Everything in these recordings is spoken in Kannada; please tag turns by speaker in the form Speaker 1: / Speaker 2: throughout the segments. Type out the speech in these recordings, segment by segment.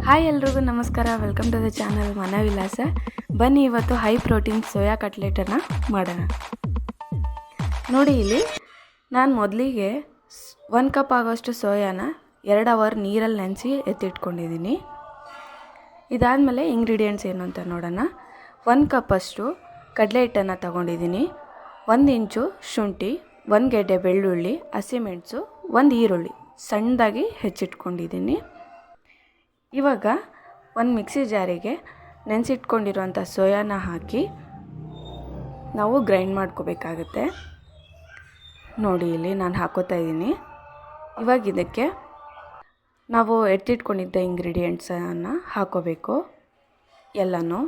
Speaker 1: ಹಾಯ್ ಎಲ್ರಿಗೂ ನಮಸ್ಕಾರ. Welcome to the channel Manavilasa. ಬನ್ನಿ ಇವತ್ತು ಹೈ ಪ್ರೋಟೀನ್ ಸೋಯಾ ಕಟ್ಲೆಟನ್ನು ಮಾಡೋಣ. ನೋಡಿ, ಇಲ್ಲಿ ನಾನು ಮೊದಲಿಗೆ 1 ಕಪ್ ಆಗೋಷ್ಟು ಸೋಯಾನ 2 ಅವರ್ ನೀರಲ್ಲಿ ನೆನೆಸಿ ಎತ್ತಿಟ್ಕೊಂಡಿದ್ದೀನಿ. ಇದಾದಮೇಲೆ ಇಂಗ್ರೀಡಿಯೆಂಟ್ಸ್ ಏನು ಅಂತ ನೋಡೋಣ. 1 ಕಪ್ಪಷ್ಟು ಕಡಲೆ ಹಿಟ್ಟನ್ನು ತೊಗೊಂಡಿದ್ದೀನಿ, 1 ಇಂಚು ಶುಂಠಿ, 1 ಗೆಡ್ಡೆ ಬೆಳ್ಳುಳ್ಳಿ, ಹಸಿಮೆಣಸು, 1 ಈರುಳ್ಳಿ ಸಣ್ಣದಾಗಿ ಹೆಚ್ಚಿಟ್ಕೊಂಡಿದ್ದೀನಿ. ಇವಾಗ ಒಂದು ಮಿಕ್ಸಿ ಜಾರಿಗೆ ನೆನೆಸಿಟ್ಕೊಂಡಿರೋಂಥ ಸೋಯಾನ ಹಾಕಿ ನಾವು ಗ್ರೈಂಡ್ ಮಾಡ್ಕೋಬೇಕಾಗುತ್ತೆ. ನೋಡಿ, ಇಲ್ಲಿ ನಾನು ಹಾಕೋತಾ ಇದ್ದೀನಿ. ಇವಾಗ ಇದಕ್ಕೆ ನಾವು ಎತ್ತಿಟ್ಕೊಂಡಿದ್ದ ಇಂಗ್ರೀಡಿಯೆಂಟ್ಸನ್ನು ಹಾಕೋಬೇಕು. ಎಲ್ಲನೂ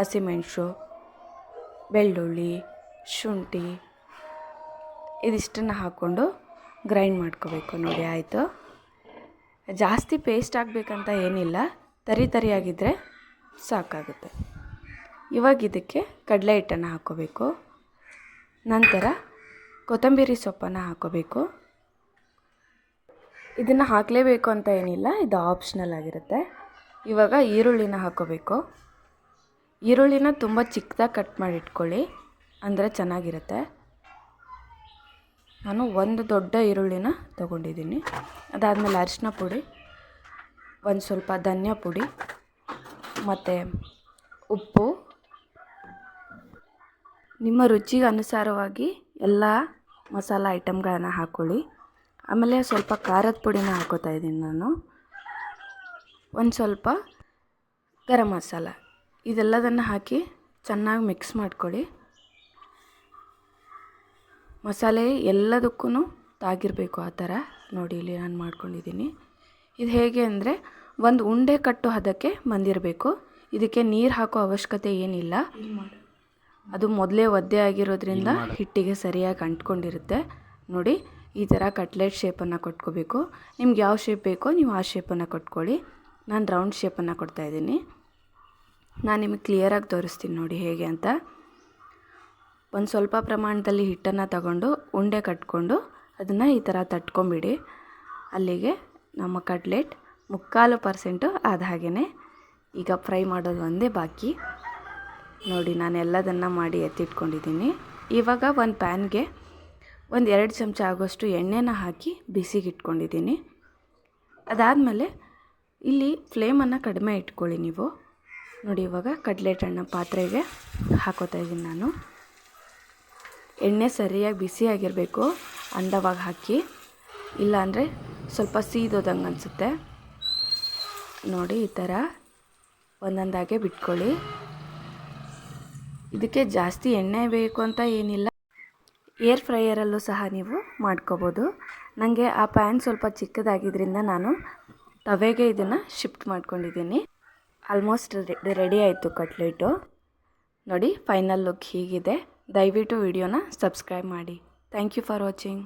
Speaker 1: ಹಸಿಮೆಣಸು, ಬೆಳ್ಳುಳ್ಳಿ, ಶುಂಠಿ ಇದಿಷ್ಟನ್ನು ಹಾಕ್ಕೊಂಡು ಗ್ರೈಂಡ್ ಮಾಡ್ಕೋಬೇಕು. ನೋಡಿ, ಆಯಿತು. ಜಾಸ್ತಿ ಪೇಸ್ಟ್ ಆಗಬೇಕಂತ ಏನಿಲ್ಲ, ತರಿಯಾಗಿದ್ದರೆ ಸಾಕಾಗುತ್ತೆ. ಇವಾಗ ಇದಕ್ಕೆ ಕಡಲೆ ಹಿಟ್ಟನ್ನು ಹಾಕ್ಕೋಬೇಕು. ನಂತರ ಕೊತ್ತಂಬರಿ ಸೊಪ್ಪನ್ನು ಹಾಕ್ಕೋಬೇಕು. ಇದನ್ನು ಹಾಕಲೇಬೇಕು ಅಂತ ಏನಿಲ್ಲ, ಇದು ಆಪ್ಷನಲ್ ಆಗಿರುತ್ತೆ. ಇವಾಗ ಈರುಳ್ಳಿನ ಹಾಕ್ಕೋಬೇಕು. ಈರುಳ್ಳಿನ ತುಂಬ ಚಿಕ್ಕದಾಗಿ ಕಟ್ ಮಾಡಿ ಇಟ್ಕೊಳ್ಳಿ, ಅಂದರೆ ಚೆನ್ನಾಗಿರುತ್ತೆ. ನಾನು 1 ದೊಡ್ಡ ಈರುಳ್ಳಿನ ತೊಗೊಂಡಿದ್ದೀನಿ. ಅದಾದಮೇಲೆ ಅರಿಶಿನ ಪುಡಿ, ಒಂದು ಸ್ವಲ್ಪ ಧನಿಯಾ ಪುಡಿ ಮತ್ತು ಉಪ್ಪು, ನಿಮ್ಮ ರುಚಿಗೆ ಅನುಸಾರವಾಗಿ ಎಲ್ಲ ಮಸಾಲ ಐಟಮ್ಗಳನ್ನು ಹಾಕ್ಕೊಳ್ಳಿ. ಆಮೇಲೆ ಸ್ವಲ್ಪ ಖಾರದ ಪುಡಿನ ಹಾಕೋತಾ ಇದ್ದೀನಿ ನಾನು, ಒಂದು ಸ್ವಲ್ಪ ಗರಂ ಮಸಾಲ, ಇದೆಲ್ಲದನ್ನು ಹಾಕಿ ಚೆನ್ನಾಗಿ ಮಿಕ್ಸ್ ಮಾಡ್ಕೊಳ್ಳಿ. ಮಸಾಲೆ ಎಲ್ಲದಕ್ಕೂ ತಾಗಿರಬೇಕು, ಆ ಥರ. ನೋಡಿ, ಇಲ್ಲಿ ನಾನು ಮಾಡ್ಕೊಂಡಿದ್ದೀನಿ. ಇದು ಹೇಗೆ ಅಂದರೆ ಒಂದು ಉಂಡೆ ಕಟ್ಟು ಹದಕ್ಕೆ ಬಂದಿರಬೇಕು. ಇದಕ್ಕೆ ನೀರು ಹಾಕೋ ಅವಶ್ಯಕತೆ ಏನಿಲ್ಲ, ಅದು ಮೊದಲೇ ಒದ್ದೆ ಆಗಿರೋದ್ರಿಂದ ಹಿಟ್ಟಿಗೆ ಸರಿಯಾಗಿ ಅಂಟ್ಕೊಂಡಿರುತ್ತೆ. ನೋಡಿ, ಈ ಥರ ಕಟ್ಲೆಟ್ ಶೇಪನ್ನು ಕೊಟ್ಕೋಬೇಕು. ನಿಮ್ಗೆ ಯಾವ ಶೇಪ್ ಬೇಕೋ ನೀವು ಆ ಶೇಪನ್ನು ಕೊಟ್ಕೊಳ್ಳಿ. ನಾನು ರೌಂಡ್ ಶೇಪನ್ನು ಕೊಡ್ತಾಯಿದ್ದೀನಿ. ನಾನು ನಿಮಗೆ ಕ್ಲಿಯರಾಗಿ ತೋರಿಸ್ತೀನಿ ನೋಡಿ ಹೇಗೆ ಅಂತ. ಒಂದು ಸ್ವಲ್ಪ ಪ್ರಮಾಣದಲ್ಲಿ ಹಿಟ್ಟನ್ನು ತಗೊಂಡು ಉಂಡೆ ಕಟ್ಕೊಂಡು ಅದನ್ನು ಈ ಥರ ತಟ್ಕೊಂಬಿಡಿ. ಅಲ್ಲಿಗೆ ನಮ್ಮ ಕಟ್ಲೆಟ್ 3/4% ಆದ ಹಾಗೆಯೇ. ಈಗ ಫ್ರೈ ಮಾಡೋದು ಒಂದೇ ಬಾಕಿ. ನೋಡಿ, ನಾನು ಎಲ್ಲದನ್ನು ಮಾಡಿ ಎತ್ತಿಟ್ಕೊಂಡಿದ್ದೀನಿ. ಇವಾಗ ಒಂದು ಪ್ಯಾನ್ಗೆ 2 ಚಮಚ ಆಗೋಷ್ಟು ಎಣ್ಣೆನ ಹಾಕಿ ಬಿಸಿಗೆ ಇಟ್ಕೊಂಡಿದ್ದೀನಿ. ಅದಾದಮೇಲೆ ಇಲ್ಲಿ ಫ್ಲೇಮನ್ನು ಕಡಿಮೆ ಇಟ್ಕೊಳ್ಳಿ ನೀವು. ನೋಡಿ, ಇವಾಗ ಕಟ್ಲೆಟ್ ಹಣ್ಣು ಪಾತ್ರೆಗೆ ಹಾಕೋತಾ ಇದ್ದೀನಿ ನಾನು. ಎಣ್ಣೆ ಸರಿಯಾಗಿ ಬಿಸಿಯಾಗಿರಬೇಕು, ಅಂದವಾಗಿ ಹಾಕಿ, ಇಲ್ಲಾಂದರೆ ಸ್ವಲ್ಪ ಸೀದೋದಂಗೆ ಅನಿಸುತ್ತೆ. ನೋಡಿ, ಈ ಥರ ಒಂದೊಂದಾಗೆ ಬಿಟ್ಕೊಳ್ಳಿ. ಇದಕ್ಕೆ ಜಾಸ್ತಿ ಎಣ್ಣೆ ಬೇಕು ಅಂತ ಏನಿಲ್ಲ, ಏರ್ ಫ್ರೈಯರಲ್ಲೂ ಸಹ ನೀವು ಮಾಡ್ಕೋಬೋದು. ನನಗೆ ಆ ಪ್ಯಾನ್ ಸ್ವಲ್ಪ ಚಿಕ್ಕದಾಗಿದ್ದರಿಂದ ನಾನು ತವೆಗೆ ಇದನ್ನು ಶಿಫ್ಟ್ ಮಾಡ್ಕೊಂಡಿದ್ದೀನಿ. ಆಲ್ಮೋಸ್ಟ್ ರೆಡಿ ಆಯಿತು ಕಟ್ಲೆಟು. ನೋಡಿ, ಫೈನಲ್ ಲುಕ್ ಹೀಗಿದೆ. ದಯವಿಟ್ಟು ವಿಡಿಯೋನ ಸಬ್ಸ್ಕ್ರೈಬ್ ಮಾಡಿ. Thank you for watching.